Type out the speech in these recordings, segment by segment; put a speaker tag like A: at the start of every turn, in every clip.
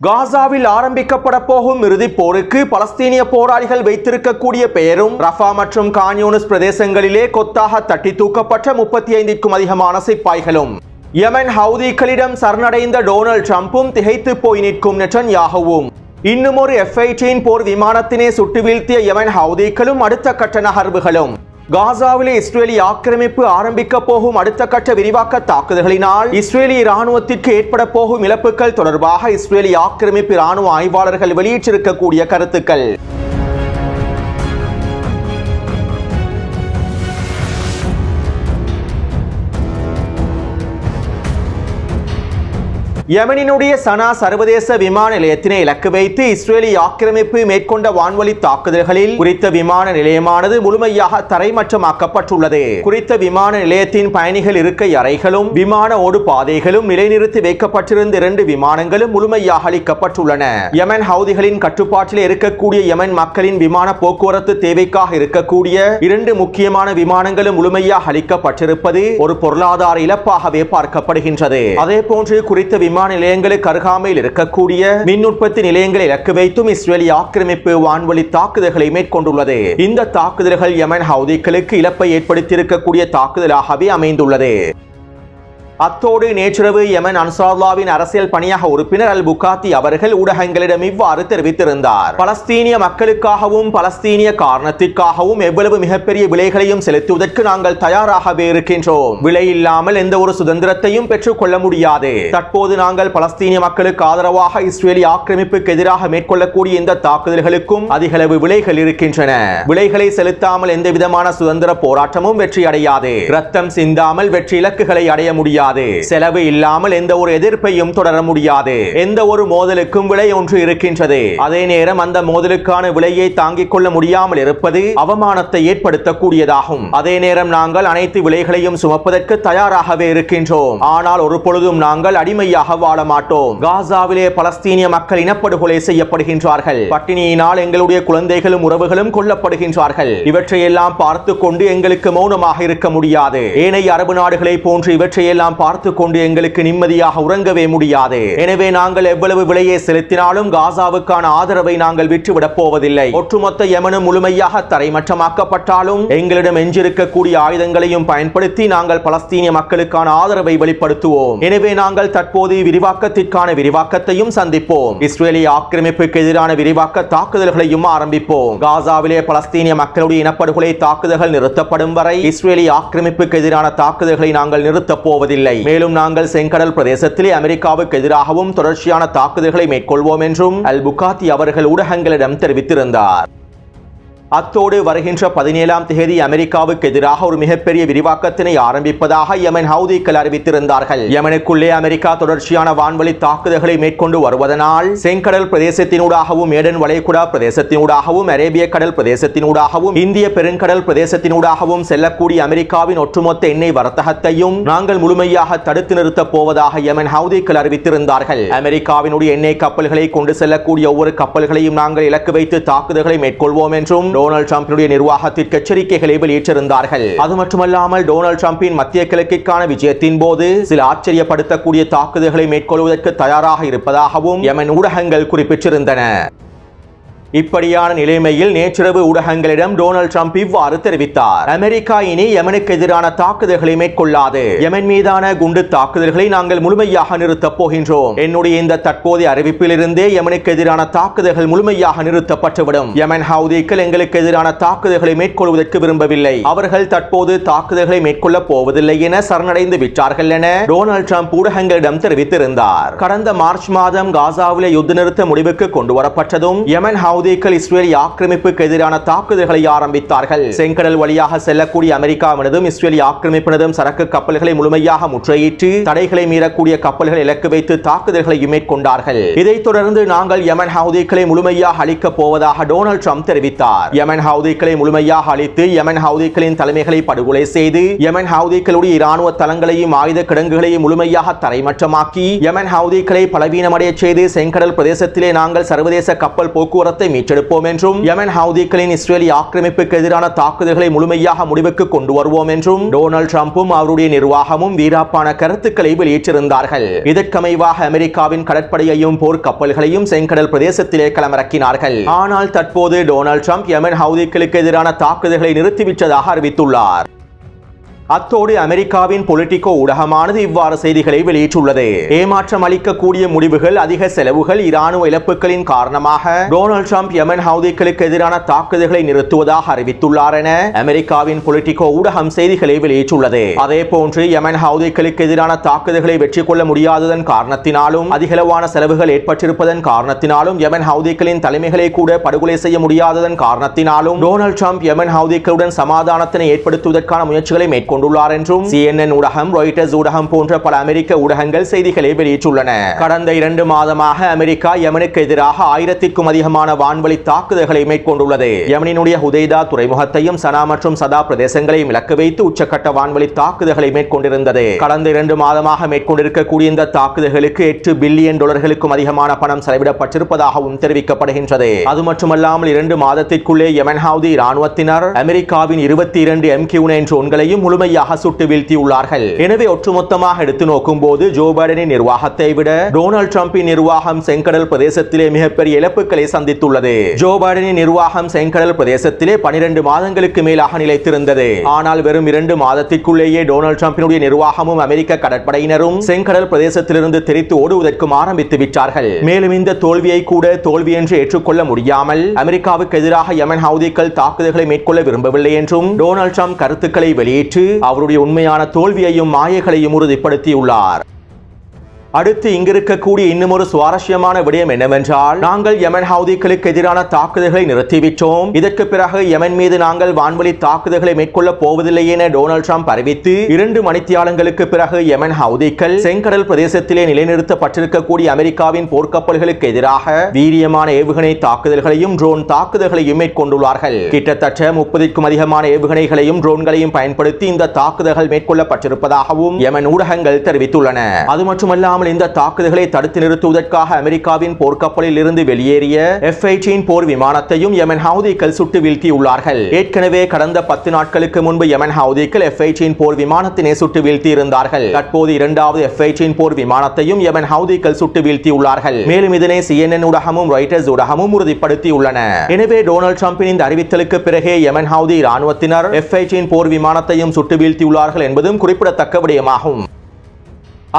A: காசாவில் ஆரம்பிக்கப்பட போகும் இறுதிப் போருக்கு பலஸ்தீனிய போராளிகள் வைத்திருக்கக்கூடிய பெயரும் ரஃபா மற்றும் கான் யூனிஸ் பிரதேசங்களிலே கொத்தாக தட்டி தூக்கப்பட்ட 35க்கும் அதிகமான சிப்பாய்களும். யெமன் ஹவுதிகளிடம் சரணடைந்த டொனால்ட் ட்ரம்பும் திகைத்து போய் நிற்கும் நெட்டன்யாகுவும். இன்னும் ஒரு F-18 போர் விமானத்தினை சுட்டு வீழ்த்திய யெமன் ஹவுதிகளும் அடுத்த கட்ட நகர்வுகளும். காசாவிலே இஸ்ரேலி ஆக்கிரமிப்பு ஆரம்பிக்க போகும் அடுத்த கட்ட விரிவாக்க தாக்குதல்களினால் இஸ்ரேலிய இராணுவத்திற்கு ஏற்பட போகும் இழப்புகள் தொடர்பாக இஸ்ரேலி ஆக்கிரமிப்பு இராணுவ ஆய்வாளர்கள் வெளியிட்டிருக்கக்கூடிய கருத்துக்கள். யெமனினுடைய சனா சர்வதேச விமான நிலையத்தினை இலக்கு வைத்து இஸ்ரேலிய ஆக்கிரமிப்பு மேற்கொண்ட வான்வழி தாக்குதல்களில் குறித்த விமான நிலையமானது முழுமையாக தரைமட்டமாக்கப்பட்டுள்ளது. குறித்த விமான நிலையத்தின் பயணிகள் இருக்கை அறைகளும் விமான ஓடு பாதைகளும் நிலைநிறுத்தி வைக்கப்பட்டிருந்த 2 விமானங்களும் முழுமையாக அளிக்கப்பட்டுள்ளன. யெமன் ஹவுதிகளின் கட்டுப்பாட்டில் இருக்கக்கூடிய யெமன் மக்களின் விமான போக்குவரத்து தேவைக்காக இருக்கக்கூடிய 2 முக்கியமான விமானங்களும் முழுமையாக அளிக்கப்பட்டிருப்பது ஒரு பொருளாதார இழப்பாகவே பார்க்கப்படுகின்றது. அதே போன்று குறித்த விமான நிலையங்களுக்கு அருகாமையில் இருக்கக்கூடிய மின் உற்பத்தி நிலையங்களை இலக்கு வைத்தும் இஸ்ரேலிய ஆக்கிரமிப்பு வான்வழி தாக்குதல்களை மேற்கொண்டுள்ளது. இந்த தாக்குதல்கள் யெமன் ஹவுதிகளுக்கு இழப்பை ஏற்படுத்தியிருக்கக்கூடிய தாக்குதலாகவே அமைந்துள்ளது. அத்தோடு நேற்றிரவு யெமன் அன்சாருல்லாவின் அரசியல் பணியாக உறுப்பினர் அல் புகாத்தி அவர்கள் ஊடகங்களிடம் இவ்வாறு தெரிவித்திருந்தார். பலஸ்தீனிய மக்களுக்காகவும் பலஸ்தீனிய காரணத்திற்காகவும் எவ்வளவு மிகப்பெரிய விலைகளையும் செலுத்துவதற்கு நாங்கள் தயாராகவே இருக்கின்றோம். விலை இல்லாமல் எந்த ஒரு சுதந்திரத்தையும் பெற்றுக் கொள்ள முடியாது. தற்போது நாங்கள் பலஸ்தீனிய மக்களுக்கு ஆதரவாக இஸ்ரேலிய ஆக்கிரமிப்புக்கு எதிராக மேற்கொள்ளக்கூடிய இந்த தாக்குதல்களுக்கும் அதிகளவு விலைகள் இருக்கின்றன. விலைகளை செலுத்தாமல் எந்த விதமான சுதந்திர போராட்டமும் வெற்றி அடையாது. ரத்தம் சிந்தாமல் வெற்றி இலக்குகளை அடைய முடியாது. செலவு இல்லாமல் எந்த ஒரு எதிர்ப்பையும் தொடர முடியாது. எந்த ஒரு மோதலுக்கும் விலை ஒன்று இருக்கின்றது. அதே நேரம் அந்த மோதலுக்கான விலையை தாங்கிக் கொள்ள முடியாமல் இருப்பது அவமானத்தை ஏற்படுத்தக்கூடியதாகும். அதே நேரம் நாங்கள் அனைத்து விலைகளையும் சுமப்பதற்கு தயாராகவே இருக்கின்றோம். ஆனால் ஒரு பொழுதும் நாங்கள் அடிமையாக வாழ மாட்டோம். காசாவிலே பலஸ்தீனிய மக்கள் இனப்படுகொலை செய்யப்படுகின்றார்கள். பட்டினியினால் எங்களுடைய குழந்தைகளும் உறவுகளும் கொல்லப்படுகின்றார்கள். இவற்றையெல்லாம் பார்த்து கொண்டு எங்களுக்கு மௌனமாக இருக்க முடியாது. ஏனைய அரபு நாடுகளை போன்று இவற்றையெல்லாம் பார்த்து கொண்டு எங்களுக்கு நிம்மதியாக உறங்கவே முடியாது. எனவே நாங்கள் எவ்வளவு விலையை செலுத்தினாலும் காசாவுக்கான ஆதரவை நாங்கள் விட்டுவிடப் போவதில்லை. ஒட்டுமொத்த யெமனும் முழுமையாக தரைமட்டமாக்கப்பட்டாலும் எங்களிடம் எஞ்சிருக்கக்கூடிய ஆயுதங்களையும் பயன்படுத்தி நாங்கள் பலஸ்தீனிய மக்களுக்கான ஆதரவை வெளிப்படுத்துவோம். எனவே நாங்கள் தற்போது விரிவாக்கத்திற்கான விரிவாக்கத்தையும் சந்திப்போம். இஸ்ரேலிய ஆக்கிரமிப்புக்கு எதிரான விரிவாக்க தாக்குதல்களையும் ஆரம்பிப்போம். காசாவிலே பலஸ்தீனிய மக்களுடைய இனப்படுகொலை தாக்குதல்கள் நிறுத்தப்படும் வரை இஸ்ரேலிய ஆக்கிரமிப்புக்கு எதிரான தாக்குதல்களை நாங்கள் நிறுத்தப் போவதில்லை. மேலும் நாங்கள் செங்கடல் பிரதேசத்திலே அமெரிக்காவுக்கு எதிராகவும் தொடர்ச்சியான தாக்குதல்களை மேற்கொள்வோம் என்றும் அல் புகாத்தி அவர்கள் ஊடகங்களிடம் தெரிவித்திருந்தார். அத்தோடு வருகின்ற 17ஆம் தேதி அமெரிக்காவுக்கு எதிராக ஒரு மிகப்பெரிய விரிவாக்கத்தினை ஆரம்பிப்பதாக யெமன் ஹவுதிகள் அறிவித்திருந்தார்கள். யெமனுக்குள்ளே அமெரிக்கா தொடர்ச்சியான வான்வழி தாக்குதல்களை மேற்கொண்டு வருவதனால் செங்கடல் பிரதேசத்தினூடாகவும் ஏடன் வளைகுடா பிரதேசத்தினூடாகவும் அரேபிய கடல் பிரதேசத்தினூடாகவும் இந்திய பெருங்கடல் பிரதேசத்தினூடாகவும் செல்லக்கூடிய அமெரிக்காவின் ஒட்டுமொத்த எண்ணெய் வர்த்தகத்தையும் நாங்கள் முழுமையாக தடுத்து நிறுத்தப் போவதாக யெமன் ஹவுதிகள் அறிவித்திருந்தார்கள். அமெரிக்காவினுடைய எண்ணெய் கப்பல்களை கொண்டு செல்லக்கூடிய ஒவ்வொரு கப்பல்களையும் நாங்கள் இலக்கு வைத்து தாக்குதல்களை மேற்கொள்வோம் என்றும் டொனால்ட் ட்ரம்பினுடைய நிர்வாகத்திற்கு எச்சரிக்கைகளை வெளியிட்டிருந்தார்கள். அது மட்டுமல்லாமல் டொனால்ட் ட்ரம்பின் மத்திய கிழக்கிற்கான விஜயத்தின் போது சில ஆச்சரியப்படுத்தக்கூடிய தாக்குதல்களை மேற்கொள்வதற்கு தயாராக இருப்பதாகவும் யெமன் ஊடகங்கள் குறிப்பிட்டிருந்தன. இப்படியான நிலைமையில் நேற்றிரவு ஊடகங்களிடம் டொனால்ட் ட்ரம்ப் இவ்வாறு தெரிவித்தார். அமெரிக்கா இனி யெமனுக்கு எதிரான தாக்குதல்களை மேற்கொள்ளாது. யெமன் மீதான குண்டு தாக்குதல்களை நாங்கள் முழுமையாக நிறுத்தப் போகின்றோம். என்னுடைய இந்த தற்போதைய அறிவிப்பிலிருந்தே யெமனுக்கு எதிரான தாக்குதல்கள் முழுமையாக நிறுத்தப்பட்டுவிடும். யெமன் ஹவுதிகள் எங்களுக்கு எதிரான தாக்குதல்களை மேற்கொள்வதற்கு விரும்பவில்லை. அவர்கள் தற்போது தாக்குதல்களை மேற்கொள்ளப் போவதில்லை என சரணடைந்து விட்டார்கள் என டொனால்ட் ட்ரம்ப் ஊடகங்களிடம் தெரிவித்திருந்தார். கடந்த மார்ச் மாதம் காசாவிலே யுத்த நிறுத்த முடிவுக்கு கொண்டு வரப்பட்டதும் யெமன் இஸ்ரேலிய ஆக்கிரமிப்புக்கு எதிரான தாக்குதல்களை ஆரம்பித்தார்கள். செங்கடல் வழியாக செல்லக்கூடிய அமெரிக்காவினதும் இஸ்ரேலிய ஆக்கிரமிப்பினதும் சரக்கு கப்பல்களை முழுமையாக முற்றுகையிட்டு தடைகளை மீறக்கூடிய கப்பல்களை இலக்கு வைத்து தாக்குதல்களை மேற்கொண்டார்கள். இதைத் தொடர்ந்து நாங்கள் யெமன் ஹவுதிகளை முழுமையாக அழிக்கப் போவதாக டொனால்ட் ட்ரம்ப் தெரிவித்தார். யெமன் ஹவுதிகளை முழுமையாக அழித்து யெமன் ஹவுதிகளின் தலைமைகளை படுகொலை செய்து யெமன் ஹவுதிகளுடைய இராணுவ தளங்களையும் ஆயுத கிடங்குகளையும் முழுமையாக தரைமட்டமாக்கி யெமன் ஹவுதிகளை பலவீனமடைய செய்து செங்கடல் பிரதேசத்திலே நாங்கள் சர்வதேச கப்பல் போக்குவரத்தை மீட்டெடுப்போம் என்றும் யெமன் ஹவுதிகளின் இஸ்ரேலிய ஆக்கிரமிப்புக்கு எதிரான தாக்குதல்களை முழுமையாக முடிவுக்கு கொண்டு வருவோம் என்றும் டொனால்ட் ட்ரம்பும் அவருடைய நிர்வாகமும் வீராப்பான கருத்துக்களை வெளியிட்டிருந்தார்கள். இதற்கமைவாக அமெரிக்காவின் கடற்படையையும் போர் கப்பல்களையும் செங்கடல் பிரதேசத்திலே களமிறக்கினார்கள். ஆனால் தற்போது டொனால்ட் ட்ரம்ப் யெமன் ஹவுதிகளுக்கு எதிரான தாக்குதல்களை நிறுத்திவிட்டதாக அறிவித்துள்ளார். அத்தோடு அமெரிக்காவின் பொலிட்டிகோ ஊடகமானது இவ்வாறு செய்திகளை வெளியிட்டுள்ளது. ஏமாற்றம் அளிக்கக்கூடிய முடிவுகள், அதிக செலவுகள், இராணுவ இழப்புகளின் காரணமாக டொனால்ட் ட்ரம்ப் யெமன் ஹவுதிகளுக்கு எதிரான தாக்குதல்களை நிறுத்துவதாக அறிவித்துள்ளார் என அமெரிக்காவின் பொலிட்டிகோ ஊடகம் செய்திகளை வெளியிட்டுள்ளது. அதே போன்று யெமன் ஹவுதிகளுக்கு எதிரான தாக்குதல்களை வெற்றி கொள்ள முடியாததன் காரணத்தினாலும் அதிகளவான செலவுகள் ஏற்பட்டிருப்பதன் காரணத்தினாலும் யெமன் ஹவுதிகளின் தலைமைகளை கூட படுகொலை செய்ய முடியாததன் காரணத்தினாலும் டொனால்ட் ட்ரம்ப் யெமன் ஹவுதிகளுடன் சமாதானத்தினை ஏற்படுத்துவதற்கான முயற்சிகளை மேற்கொண்டுள்ளார் என்றும் CNN ஊடகம், ராய்ட்டர்ஸ் ஊடகம் போன்ற பல அமெரிக்க ஊடகங்கள் செய்திகளை வெளியிட்டுள்ளன. கடந்த 2 மாதமாக அமெரிக்கா யெமனுக்கு எதிராக 1000க்கும் அதிகமான வான்வழி தாக்குதல்களை மேற்கொண்டுள்ளது. யெமனினுடைய ஹுதைதா துறைமுகத்தையும் சனா மற்றும் சதா பிரதேசங்களையும் இலக்கு வைத்து உச்சக்கட்ட வான்வழி தாக்குதல்களை மேற்கொண்டிருந்தது. கடந்த 2 மாதமாக மேற்கொண்டிருக்கக்கூடிய இந்த தாக்குதல்களுக்கு $8 பில்லியன் அதிகமான பணம் செலவிடப்பட்டிருப்பதாகவும் தெரிவிக்கப்படுகின்றது. அது மட்டுமல்லாமல் 2 மாதத்திற்குள்ளே யெமன் ஹவுதி இராணுவத்தினர் அமெரிக்காவின் 22 MQ-9 ட்ரோன்களையும் முழுமையாக சுட்டு வீழ்த்தியுள்ளார்கள். எனவே ஒட்டுமொத்தமாக எடுத்து நோக்கும் போது ஜோ பைடனின் நிர்வாகத்தை விட டொனால்ட் ட்ரம்பின் நிர்வாகம் செங்கடல் பிரதேசத்திலே மிகப்பெரிய இழப்புகளை சந்தித்துள்ளது. ஜோ பைடனின் நிர்வாகம் செங்கடல் பிரதேசத்திலே 12 மாதங்களுக்கு மேலாக நிலைத்திருந்தது. ஆனால் வெறும் 2 மாதத்திற்குள்ளேயே டொனால்ட் ட்ரம்பினுடைய நிர்வாகமும் அமெரிக்க கடற்படையினரும் செங்கடல் பிரதேசத்திலிருந்து தெரித்து ஓடுவதற்கும் ஆரம்பித்து விட்டார்கள். மேலும் இந்த தோல்வியை கூட தோல்வி என்று ஏற்றுக்கொள்ள முடியாமல் அமெரிக்காவுக்கு எதிராக யெமன் ஹவுதிகள் தாக்குதல்களை மேற்கொள்ள விரும்பவில்லை என்றும் டொனால்ட் ட்ரம்ப் கருத்துக்களை வெளியிட்டு அவருடைய உண்மையான தோல்வியையும் மாயைகளையும் உறுதிப்படுத்தியுள்ளார். அடுத்து இங்கிருக்கக்கூடிய இன்னும் ஒரு சுவாரஸ்யமான விடயம் என்னவென்றால், நாங்கள் யெமன் ஹவுதிகளுக்கு எதிரான தாக்குதல்களை நிறுத்திவிட்டோம், இதற்கு பிறகு யெமன் மீது நாங்கள் வான்வழி தாக்குதல்களை மேற்கொள்ள போவதில்லை என டொனால்ட் ட்ரம்ப் அறிவித்து 2 மணித்தியாலங்களுக்கு பிறகு யெமன் ஹவுதிகள் செங்கடல் பிரதேசத்திலே நிலைநிறுத்தப்பட்டிருக்கக்கூடிய அமெரிக்காவின் போர்க்கப்பல்களுக்கு எதிராக வீரியமான ஏவுகணை தாக்குதல்களையும் ட்ரோன் தாக்குதல்களையும் மேற்கொண்டுள்ளார்கள். கிட்டத்தட்ட 30க்கும் அதிகமான ஏவுகணைகளையும் ட்ரோன்களையும் பயன்படுத்தி இந்த தாக்குதல்கள் மேற்கொள்ளப்பட்டிருப்பதாகவும் யெமன் ஊடகங்கள் தெரிவித்துள்ளன. அது மட்டுமல்லாமல் இந்த தாக்குதல்களை தடுத்து நிறுத்துவதற்காக அமெரிக்காவின் போர்க்கப்பலில் இருந்து வெளியேறிய F-18 போர் விமானத்தையும் யெமன் ஹவுதிகள் சுட்டு வீழ்த்தியுள்ளார்கள். ஏற்கனவே கடந்த 10 நாட்களுக்கு முன்பு யெமன் ஹவுதிகள் F-18 போர் விமானத்தினை சுட்டு வீழ்த்தி இருந்தார்கள். தற்போது 2வது F-18 போர் விமானத்தையும் யெமன் ஹவுதிகள் சுட்டு வீழ்த்தியுள்ளார்கள். மேலும் இதனை CNN ஊடகமும் ராய்ட்டர்ஸ் ஊடகமும் உறுதிப்படுத்தியுள்ளன. எனவே டொனால்ட் ட்ரம்பின் இந்த அறிவித்தலுக்கு பிறகே யெமன் ஹவுதி இராணுவத்தினர் F-18 போர் விமானத்தையும் சுட்டு வீழ்த்தியுள்ளார்கள் என்பதும் குறிப்பிடத்தக்க விடயமாகும்.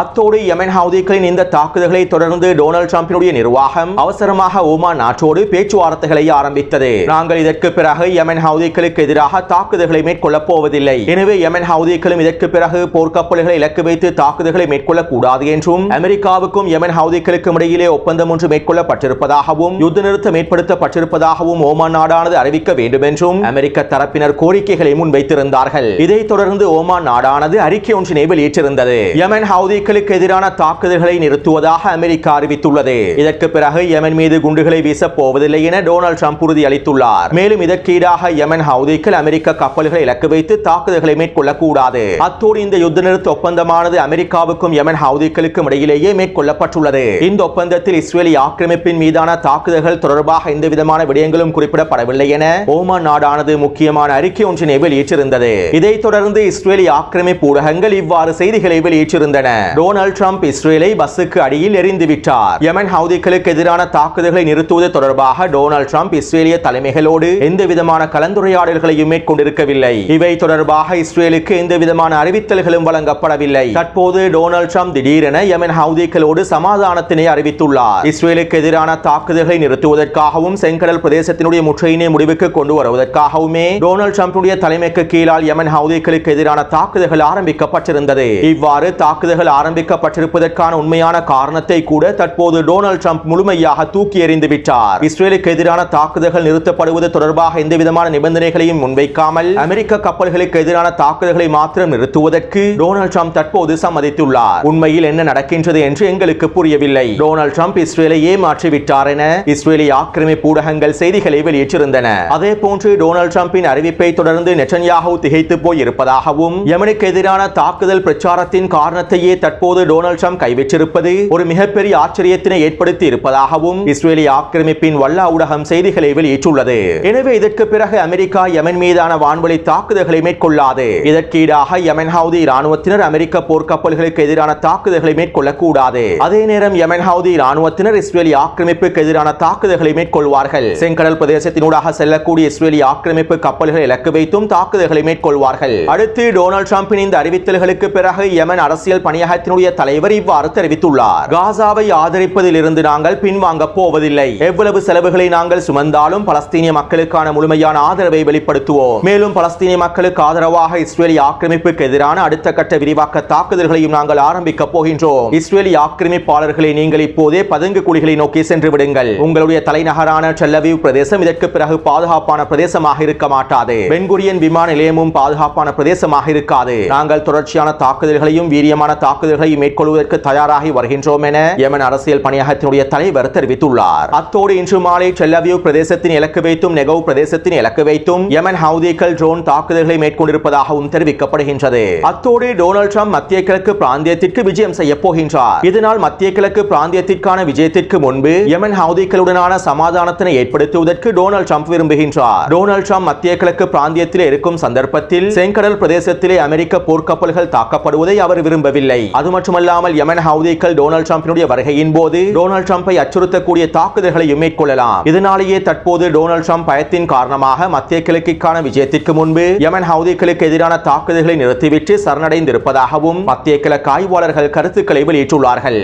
A: அத்தோடு யெமன் ஹவுதிகளின் இந்த தாக்குதல்களை தொடர்ந்து டொனால்ட் ட்ரம்பினுடைய நிர்வாகம் அவசரமாக ஓமான் நாட்டோடு பேச்சுவார்த்தைகளை ஆரம்பித்தது. நாங்கள் இதற்கு பிறகு யெமன் ஹவுதிகளுக்கு எதிராக தாக்குதல்களை மேற்கொள்ளப் போவதில்லை, எனவே யெமன் ஹவுதிகளும் இதற்கு பிறகு போர்க்கப்பல்களை இலக்கு வைத்து தாக்குதல்களை மேற்கொள்ளக் கூடாது என்றும் அமெரிக்காவுக்கும் யெமன் ஹவுதிகளுக்கும் இடையிலே ஒப்பந்தம் ஒன்று மேற்கொள்ளப்பட்டிருப்பதாகவும் யுத்த நிறுத்தம் ஏற்படுத்தப்பட்டிருப்பதாகவும் ஓமான் நாடானது அறிவிக்க வேண்டும் என்றும் அமெரிக்க தரப்பினர் கோரிக்கைகளை முன்வைத்திருந்தார்கள். இதைத் தொடர்ந்து ஓமான் நாடானது அறிக்கை ஒன்றினை வெளியிட்டிருந்தது. யெமன் ஹவுதி எதிரான தாக்குதல்களை நிறுத்துவதாக அமெரிக்கா அறிவித்துள்ளது. இதற்கு பிறகு யெமன் மீது குண்டுகளை வீசப் போவதில்லை என டொனால்ட் ட்ரம்ப் உறுதியளித்துள்ளார். மேலும் இதற்கீடாக யெமன் ஹவுதிகள் அமெரிக்க கப்பல்களை இலக்கு வைத்து தாக்குதல்களை மேற்கொள்ளக்கூடாது. அத்தோடு இந்த யுத்த நிறுத்த ஒப்பந்தமானது அமெரிக்காவுக்கும் யெமன் ஹவுதிகளுக்கும் இடையிலேயே மேற்கொள்ளப்பட்டுள்ளது. இந்த ஒப்பந்தத்தில் இஸ்ரேலிய ஆக்கிரமிப்பின் மீதான தாக்குதல்கள் தொடர்பாக எந்த விதமான விடயங்களும் குறிப்பிடப்படவில்லை என ஓமான் நாடானது முக்கியமான அறிக்கை ஒன்றினை வெளியிட்டிருந்தது. இதைத் தொடர்ந்து இஸ்ரேலிய ஆக்கிரமிப்பு ஊடகங்கள் இவ்வாறு செய்திகளை வெளியிட்டிருந்தன. டொனால்ட் ட்ரம்ப் இஸ்ரேலை பஸ்ஸுக்கு அடியில் எறிந்து விட்டார். யெமன் ஹவுதிகளுக்கு எதிரான தாக்குதல்களை நிறுத்துவது தொடர்பாக டொனால்ட் ட்ரம்ப் இஸ்ரேலிய தலைமைகளோடு எந்த விதமான கலந்துரையாடல்களையும் மேற்கொண்டிருக்கவில்லை. இவை தொடர்பாக இஸ்ரேலுக்கு எந்த விதமான அறிவித்தல்களும் வழங்கப்படவில்லை. தற்போது டொனால்ட் ட்ரம்ப் திடீரென யெமன் ஹவுதிகளோடு சமாதானத்தினை அறிவித்துள்ளார். இஸ்ரேலுக்கு எதிரான தாக்குதல்களை நிறுத்துவதற்காகவும் செங்கடல் பிரதேசத்தினுடைய முற்றுகையினை முடிவுக்கு கொண்டு வருவதற்காகவுமே டொனால்ட் ட்ரம்பினுடைய தலைமைக்கு கீழால் யெமன் ஹவுதிகளுக்கு எதிரான தாக்குதல்கள் ஆரம்பிக்கப்பட்டிருந்தது. இவ்வாறு தாக்குதல்கள் ஆரம்பிக்கப்பட்டிருப்பதற்கான உண்மையான காரணத்தை கூட தற்போது டொனால்ட் ட்ரம்ப் முழுமையாக தூக்கி எறிந்து விட்டார். இஸ்ரேலுக்கு எதிரான தாக்குதல்கள் நிறுத்தப்படுவது தொடர்பாக எந்த விதமான நிபந்தனைகளையும் முன்வைக்காமல் அமெரிக்க கப்பல்களுக்கு எதிரான தாக்குதல்களை மாத்திரம் நிறுத்துவதற்கு டொனால்ட் ட்ரம்ப் தற்போது சம்மதித்துள்ளார். உண்மையில் என்ன நடக்கின்றது என்று எங்களுக்கு புரியவில்லை. டொனால்ட் ட்ரம்ப் இஸ்ரேலை ஏமாற்றி விட்டார் என இஸ்ரேலிய ஆக்கிரமிப்பு ஊடகங்கள் செய்திகளை வெளியிட்டிருந்தன. அதே போன்று டொனால்ட் ட்ரம்பின் அறிவிப்பை தொடர்ந்து நெட்டன்யாஹூ திகைத்து போய் இருப்பதாகவும் யெமனுக்கு எதிரான தாக்குதல் பிரச்சாரத்தின் காரணத்தையே தற்போது டொனால்ட் ட்ரம்ப் கைவிற்றிருப்பது ஒரு மிகப்பெரிய ஆச்சரியத்தினை ஏற்படுத்தி இருப்பதாகவும் இஸ்ரேலிய ஆக்கிரமிப்பின் வல்லா ஊடகம் செய்திகளை வெளியிட்டுள்ளது. எனவே இதற்கு பிறகு அமெரிக்கா யெமன் மீதான வான்வழி தாக்குதல்களை மேற்கொள்ளாது. இதற்கு ஈடாக யெமன் ஹவுதி இராணுவத்தினர் அமெரிக்க போர்க்கப்பல்களுக்கு எதிரான தாக்குதல்களை மேற்கொள்ளக்கூடாது. அதே நேரம் யெமன் ஹவுதி இராணுவத்தினர் இஸ்ரேலிய ஆக்கிரமிப்புக்கு எதிரான தாக்குதல்களை மேற்கொள்வார்கள். செங்கடல் பிரதேசத்தினூடாக செல்லக்கூடிய இஸ்ரேலிய ஆக்கிரமிப்பு கப்பல்களை இலக்கு வைத்தும் தாக்குதல்களை மேற்கொள்வார்கள். அடுத்து டொனால்ட் ட்ரம்பின் இந்த அறிவித்தல்களுக்கு பிறகு யெமன் அரசியல் பணியகத்தினுடைய தலைவர் இவ்வாறு தெரிவித்துள்ளார். காசாவை ஆதரிப்பதில் இருந்து நாங்கள் பின்வாங்க போவதில்லை. எவ்வளவு செலவுகளை நாங்கள் சுமந்தாலும் பலஸ்தீனிய மக்களுக்கான முழுமையான ஆதரவை வெளிப்படுத்துவோம். மேலும் பலஸ்தீனிய மக்களுக்கு ஆதரவாக இஸ்ரேலிய ஆக்கிரமிப்புக்கு எதிரான அடுத்த கட்ட விரிவாக்க தாக்குதல்களையும் நாங்கள் ஆரம்பிக்க போகின்றோம். இஸ்ரேலிய ஆக்கிரமிப்பாளர்களை நீங்கள் இப்போதே பதுங்கு குழிகளை நோக்கி சென்று விடுங்கள். உங்களுடைய தலைநகரான டெல் அவீவ் பிரதேசம் இதற்கு பிறகு பாதுகாப்பான பிரதேசமாக இருக்க மாட்டாது. பென் குரியன் விமான நிலையமும் பாதுகாப்பான பிரதேசமாக இருக்காது. நாங்கள் தொடர்ச்சியான தாக்குதல்களையும் வீரியமான தாக்குதல்களையும் மேற்கொள்வதற்கு தயாராகி வருகின்றோம் என யெமன் அரசியல் பணியகத்தினுடைய தலைவர் தெரிவித்துள்ளார். அத்தோடு இன்று மாலை டெல் அவீவ் பிரதேசத்தின் இலக்கு வைத்தும் நெகவ் பிரதேசத்தின் இலக்கு வைத்தும் யெமன் ஹவுதிகள் ட்ரோன் தாக்குதல்களை மேற்கொண்டிருப்பதாகவும் தெரிவிக்கப்படுகின்றது. அத்தோடு டொனால்ட் ட்ரம்ப் மத்திய கிழக்கு பிராந்தியத்திற்கு விஜயம் செய்ய போகின்றார். இதனால் மத்திய கிழக்கு பிராந்தியத்திற்கான விஜயத்திற்கு முன்பு யெமன் ஹவுதிகளுடனான சமாதானத்தினை ஏற்படுத்துவதற்கு டொனால்ட் ட்ரம்ப் விரும்புகின்றார். டொனால்ட் ட்ரம்ப் மத்திய கிழக்கு பிராந்தியத்தில் இருக்கும் சந்தர்ப்பத்தில் செங்கடல் பிரதேசத்திலே அமெரிக்க போர்க்கப்பல்கள் தாக்கப்படுவதை அவர் விரும்பவில்லை. அது மட்டுமல்லாமல் யெமன் ஹவுதிகள் டொனால்ட் ட்ரம்பினுடைய வருகையின் போது டொனால்ட் ட்ரம்பை அச்சுறுத்தக்கூடிய தாக்குதல்களையும் மேற்கொள்ளலாம். இதனாலேயே தற்போது டொனால்ட் ட்ரம்ப் பயத்தின் காரணமாக மத்திய கிழக்கிற்கான விஜயத்திற்கு முன்பு யெமன் ஹவுதிகளுக்கு எதிரான தாக்குதல்களை நிறுத்திவிட்டு சரணடைந்திருப்பதாகவும் மத்திய கிழக்கு ஆய்வாளர்கள் கருத்துக்களை வெளியிட்டுள்ளார்கள்.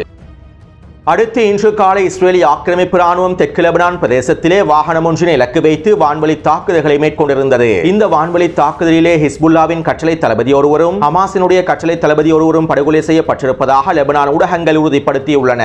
A: அடுத்து இன்று காலை இஸ்ரேலிய ஆக்கிரமிப்பு ராணுவம் தெற்கு லெபனான் பிரதேசத்திலே வாகனம் ஒன்றினை இலக்கு வைத்து வான்வழி தாக்குதல்களை மேற்கொண்டிருந்தது. இந்த வான்வழி தாக்குதலிலே ஹிஸ்புல்லாவின் கட்டளை தளபதி ஒருவரும் ஹமாஸினுடைய கட்டளை தளபதி ஒருவரும் படுகொலை செய்யப்பட்டிருப்பதாக லெபனான் ஊடகங்கள் உறுதிப்படுத்தியுள்ளன.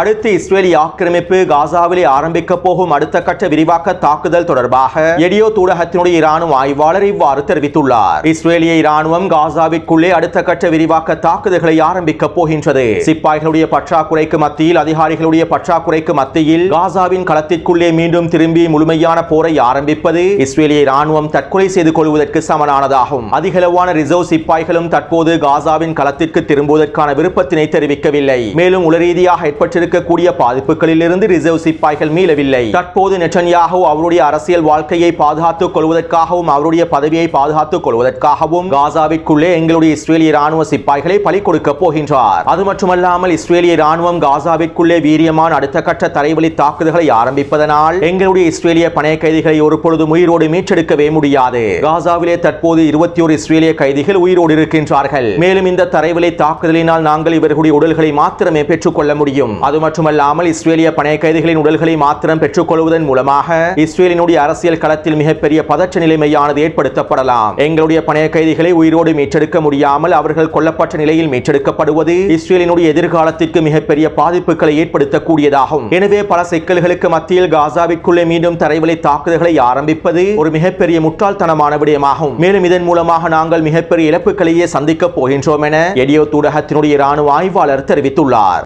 A: அடுத்து இஸ்ரேலிய ஆக்கிரமிப்பு காசாவிலே ஆரம்பிக்க போகும் அடுத்த கட்ட விரிவாக்க தாக்குதல் தொடர்பாக எடியோ ஊடகத்தினுடைய இராணுவ ஆய்வாளர் இவ்வாறு தெரிவித்துள்ளார். இஸ்ரேலிய இராணுவம் காசாவிற்குள்ளே அடுத்த கட்ட விரிவாக்க தாக்குதல்களை ஆரம்பிக்க போகின்றது. சிப்பாய்களுடைய பற்றாக்குறைக்கு மத்தியில் அதிகாரிகளுடைய பற்றாக்குறைக்கு மத்தியில் காசாவின் களத்திற்குள்ளே மீண்டும் திரும்பி முழுமையான போரை ஆரம்பிப்பது இஸ்ரேலிய இராணுவம் தற்கொலை செய்து கொள்வதற்கு சமனானதாகும். அதிகளவான ரிசர்வ் சிப்பாய்களும் தற்போது காசாவின் களத்திற்கு திரும்புவதற்கான விருப்பத்தினை தெரிவிக்கவில்லை. மேலும் உளரீதியாக ஏற்பட்ட இருக்கக்கூடிய பாதிப்புகளில் இருந்து ரிசர்வ் சிப்பாய்கள் மீளவில்லை. தற்போது நெட்டன்யாஹூ அவருடைய அரசியல் வாழ்க்கையை பாதுகாத்துக் கொள்வதற்காகவும் அவருடைய பதவியை பாதுகாத்துக் கொள்வதற்காகவும் காசாவிற்குள்ளே எங்களுடைய இஸ்ரேலிய ராணுவ சிப்பாய்களை பலி கொடுக்க போகின்றார். அது மட்டுமல்லாமல் இஸ்ரேலிய ராணுவம் காசாவிற்குள்ளே வீரியமான அடுத்த கட்ட தரைவழி தாக்குதல்களை ஆரம்பிப்பதனால் எங்களுடைய இஸ்ரேலிய பணைய கைதிகளை ஒரு பொழுதும் உயிரோடு மீட்டெடுக்கவே முடியாது. காசாவிலே தற்போது 21 இஸ்ரேலிய கைதிகள் உயிரோடு இருக்கின்றார்கள். மேலும் இந்த தரைவழி தாக்குதலினால் நாங்கள் இவர்களுடைய உடல்களை மாத்திரமே பெற்றுக்கொள்ள முடியும். அது மட்டுமல்லாமல் இஸ்ரேலிய பணைய கைதிகளின் உடல்களை மாத்திரம் பெற்றுக் கொள்வதன் மூலமாக இஸ்ரேலினுடைய அரசியல் களத்தில் மிகப்பெரிய பதற்ற நிலைமையானது ஏற்படுத்தப்படலாம். எங்களுடைய பணைய கைதிகளை உயிரோடு மீட்டெடுக்க முடியாமல் அவர்கள் கொல்லப்பட்ட நிலையில் மீட்டெடுக்கப்படுவது இஸ்ரேலினுடைய எதிர்காலத்திற்கு மிகப்பெரிய பாதிப்புகளை ஏற்படுத்தக்கூடியதாகும். எனவே பல சிக்கல்களுக்கு மத்தியில் காசாவிற்குள்ளே மீண்டும் தரைவழி தாக்குதல்களை ஆரம்பிப்பது ஒரு மிகப்பெரிய முட்டாள்தனமான விடயமாகும். மேலும் இதன் மூலமாக நாங்கள் மிகப்பெரிய இழப்புகளையே சந்திக்கப் போகின்றோம் என எடியோ ஊடகத்தினுடைய இராணுவ ஆய்வாளர் தெரிவித்துள்ளார்.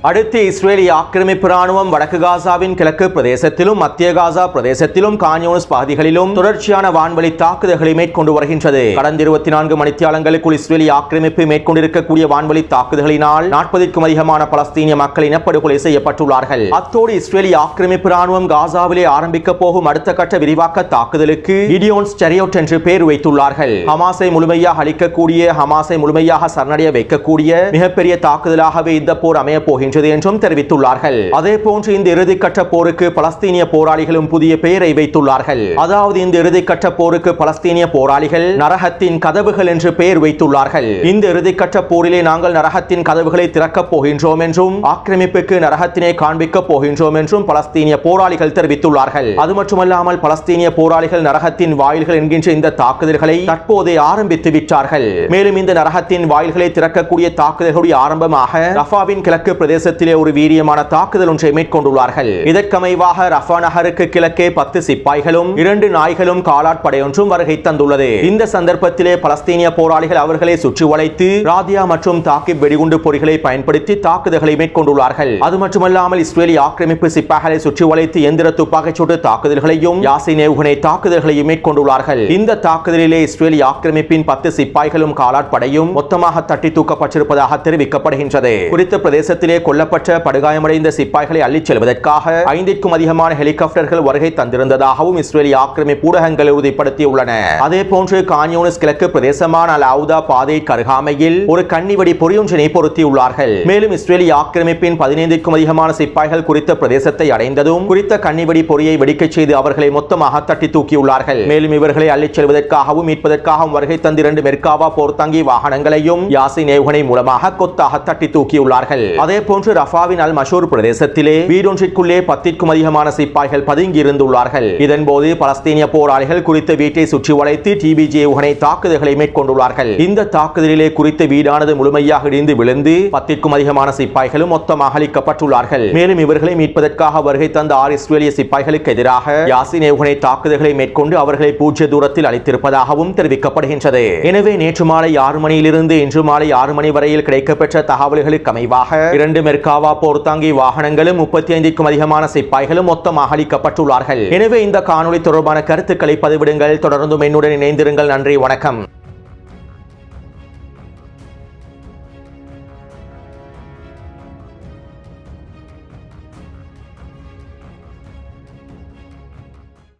A: அடுத்து இஸ்ரேலிய ஆக்கிரமிப்பு ராணுவம் வடக்கு காசாவின் கிழக்கு பிரதேசத்திலும் மத்திய காசா பிரதேசத்திலும் கான்யூனிஸ் பகுதிகளிலும் தொடர்ச்சியான வான்வழி தாக்குதல்களை மேற்கொண்டு வருகின்றது. கடந்த 24 மணித்தியாலங்களுக்குள் இஸ்ரேலிய ஆக்கிரமிப்பு மேற்கொண்டிருக்கக்கூடிய வான்வழி தாக்குதல்களினால் 40க்கும் அதிகமான பலஸ்தீனிய மக்கள் இனப்படுகொலை செய்யப்பட்டுள்ளார்கள். அத்தோடு இஸ்ரேலிய ஆக்கிரமிப்பு ராணுவம் காசாவிலே ஆரம்பிக்க போகும் அடுத்த கட்ட விரிவாக்க தாக்குதலுக்கு கிடியோன் ஸ்டெரியோட் என்று பெயர் வைத்துள்ளார்கள். ஹமாஸை முழுமையாக அழிக்கக்கூடிய, ஹமாஸை முழுமையாக சரணடைய வைக்கக்கூடிய மிகப்பெரிய தாக்குதலாகவே இந்த போர் அமைய போகின்றது என்றும் தெரிவித்துள்ளார்கள். அதே போன்று இந்த இறுதிக்கட்ட போருக்கு பலஸ்தீனிய போராளிகளும் புதிய பெயரை வைத்துள்ளார்கள். அதாவது இந்த இறுதிக்கட்ட போருக்கு பலஸ்தீனிய போராளிகள் நரகத்தின் கதவுகள் என்று பெயர் வைத்துள்ளார்கள். இந்த இறுதிக்கட்ட போரிலே நாங்கள் நரகத்தின் கதவுகளை திறக்கப் போகின்றோம் என்றும் ஆக்கிரமிப்புக்கு நரகத்தினை காண்பிக்கப் போகின்றோம் என்றும் பலஸ்தீனிய போராளிகள் தெரிவித்துள்ளார்கள். அது மட்டுமல்லாமல் பலஸ்தீனிய போராளிகள் நரகத்தின் வாயில்கள் என்கின்ற இந்த தாக்குதல்களை தற்போதே ஆரம்பித்து விட்டார்கள். மேலும் இந்த நரகத்தின் வாயில்களை திறக்கக்கூடிய தாக்குதல்களுடைய ஆரம்பமாக ரஃபாவின் கிழக்கு பிரதேச பிரதேசத்திலே ஒரு வீரியமான தாக்குதல் ஒன்றை மேற்கொண்டுள்ளார்கள். இதற்கமைவாக ரஃபா நகருக்கு கிழக்கே 10 சிப்பாய்களும் 2 நாய்களும் காலாட்படை ஒன்றும் வருகை தந்துள்ளது. இந்த சந்தர்ப்பத்திலே பலஸ்தீனிய போராளிகள் அவர்களை சுற்றி வளைத்து ராதியா மற்றும் தாக்கிப் வெடிகுண்டு பொறிகளை பயன்படுத்தி தாக்குதல்களை மேற்கொண்டுள்ளார்கள். அது மட்டுமல்லாமல் இஸ்ரேலி ஆக்கிரமிப்பு சிப்பாய்களை சுற்றி வளைத்து எந்திர துப்பாக்கிச்சூட்டு தாக்குதல்களையும் யாசின் ஏவுகணை தாக்குதல்களையும் மேற்கொண்டுள்ளார்கள். இந்த தாக்குதலிலே இஸ்ரேலி ஆக்கிரமிப்பின் 10 சிப்பாய்களும் காலாட்படையும் மொத்தமாக தட்டி தூக்கப்பட்டிருப்பதாக தெரிவிக்கப்படுகின்றது. குறித்த பிரதேசத்திலே கொல்லப்பட்ட படுகாயமடைந்த சிப்பாய்களை அள்ளிச் செல்வதற்காக 5க்கும் அதிகமான ஹெலிகாப்டர்கள் வருகை தந்திருந்ததாகவும் இஸ்ரேலி ஆக்கிரமிப்பு ஊடகங்கள் உறுதிப்படுத்தியுள்ளன. அதே போன்று கான்யூனிஸ் கிழக்கு பிரதேசமான அல் அவுதா பாதை கருகாமையில் ஒரு கன்னிவெடி பொறியொன்றினை பொருத்தியுள்ளார்கள். மேலும் இஸ்ரேலி ஆக்கிரமிப்பின் 15க்கும் அதிகமான சிப்பாய்கள் குறித்த பிரதேசத்தை அடைந்ததும் குறித்த கன்னிவெடி பொறியை வெடிக்கச் செய்து அவர்களை மொத்தமாக தட்டி தூக்கியுள்ளார்கள். மேலும் இவர்களை அள்ளிச் செல்வதற்காகவும் மீட்பதற்காகவும் வருகை தந்த 2 மெர்காவா போர்த்தாங்கி வாகனங்களையும் யாசின் ஏவுகணை மூலமாக கொத்தாக தட்டி தூக்கியுள்ளார்கள். அதே போன்று ரஃபாவின் அல் மஷூர் பிரதேசத்திலே வீடொன்றிற்குள்ளே 10க்கும் அதிகமான சிப்பாய்கள் பதுங்கி இருந்துள்ளார்கள். இதன்போது பலஸ்தீனிய போராளிகள் குறித்த வீட்டை சுற்றி வளைத்து டிபிஜி ஏவுகணை தாக்குதல்களை மேற்கொண்டுள்ளார்கள். இந்த தாக்குதலிலே குறித்த வீடானது முழுமையாக இடிந்து விழுந்து 10க்கும் அதிகமான சிப்பாய்களும் மொத்தமாக அழிக்கப்பட்டுள்ளார்கள். மேலும் இவர்களை மீட்பதற்காக வருகை தந்த 6 இஸ்ரேலிய சிப்பாய்களுக்கு எதிராக யாசின் ஏவுகணை தாக்குதல்களை மேற்கொண்டு அவர்களை பூஜ்ய தூரத்தில் அளித்திருப்பதாகவும் தெரிவிக்கப்படுகின்றது. எனவே நேற்று மாலை 6 மணியிலிருந்து இன்று மாலை 6 மணி வரையில் கிடைக்கப்பெற்ற தகவல்களுக்கு அமைவாக 2 மெர்காவா போர்த்தாங்கி வாகனங்களும் 35க்கும் அதிகமான சிப்பாய்களும் மொத்தமாக அளிக்கப்பட்டுள்ளார்கள். எனவே இந்த காணொளி தொடர்பான கருத்துக்களை பதிவிடுங்கள். தொடர்ந்தும் என்னுடன் இணைந்திருங்கள். நன்றி, வணக்கம்.